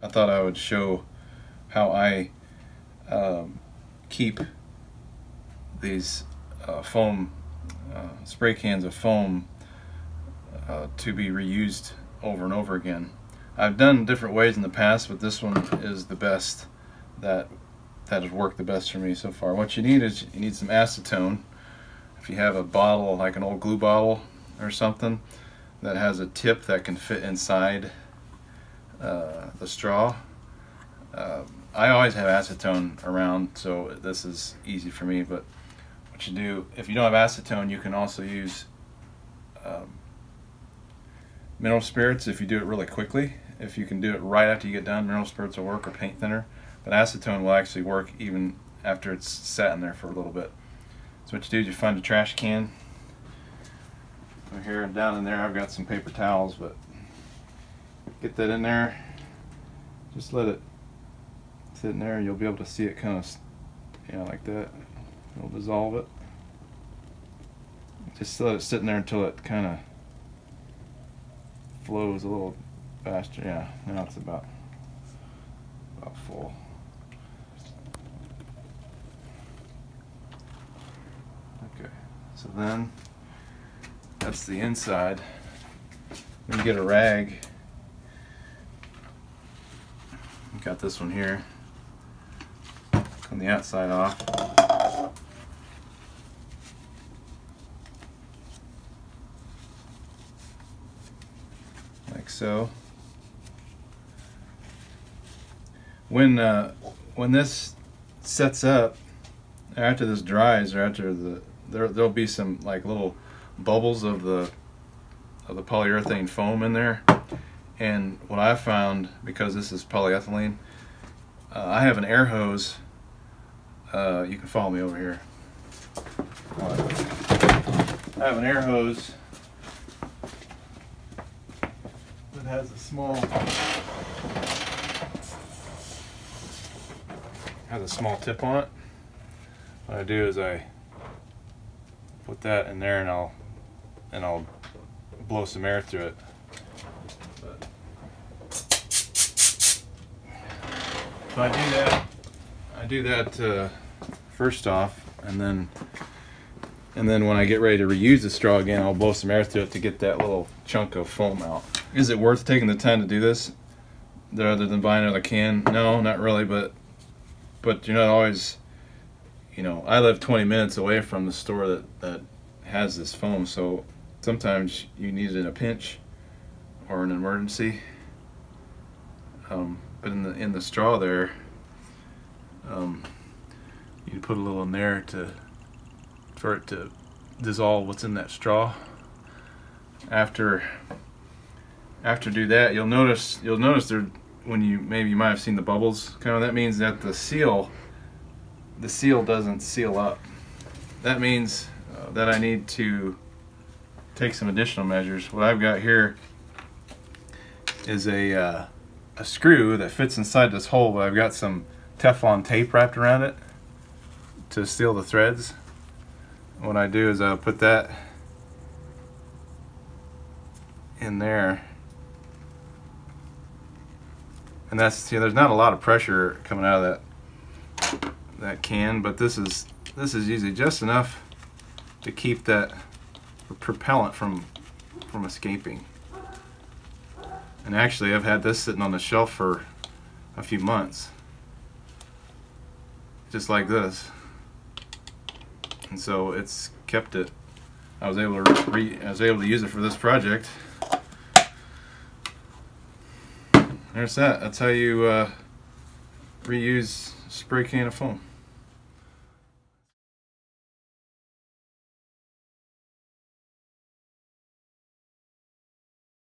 I thought I would show how I keep these foam spray cans of foam to be reused over and over again. I've done different ways in the past, but this one is the best that has worked the best for me so far. What you need is you need some acetone. If you have a bottle, like an old glue bottle or something that has a tip that can fit inside the straw. I always have acetone around, so this is easy for me. But what you do, if you don't have acetone, you can also use mineral spirits if you do it really quickly. If you can do it right after you get done, mineral spirits will work, or paint thinner. But acetone will actually work even after it's sat in there for a little bit. So what you do is you find a trash can. Over here and down in there I've got some paper towels, but get that in there. Just let it sit in there and you'll be able to see it kind of, like that. It'll dissolve it. Just let it sit in there until it kind of flows a little faster. Yeah, now it's about full. Okay, so then that's the inside. Then you get a rag. Got this one here. On the outside off. Like so. When this sets up, after this dries, or after there'll be some like little bubbles of the polyurethane foam in there. And what I found, because this is polyethylene, I have an air hose. You can follow me over here. I have an air hose that has a small tip on it. What I do is I put that in there, and I'll blow some air through it. So I do that first off, and then when I get ready to reuse the straw again, I'll blow some air through it to get that little chunk of foam out. Is it worth taking the time to do this rather than buying another can? No, not really, but you're not always, I live 20 minutes away from the store that has this foam, so sometimes you need it in a pinch or an emergency. But in the straw there, you put a little in there for it to dissolve what's in that straw. After do that, you'll notice there, when you might have seen the bubbles. That means that the seal doesn't seal up. That means that I need to take some additional measures. What I've got here is a screw that fits inside this hole, but I've got some Teflon tape wrapped around it to seal the threads. What I do is I'll put that in there, and that's, there's not a lot of pressure coming out of that can, but this is usually just enough to keep that propellant from escaping. And actually, I've had this sitting on the shelf for a few months, just like this, and so it's kept it. I was able to use it for this project. There's that. That's how you reuse spray can of foam.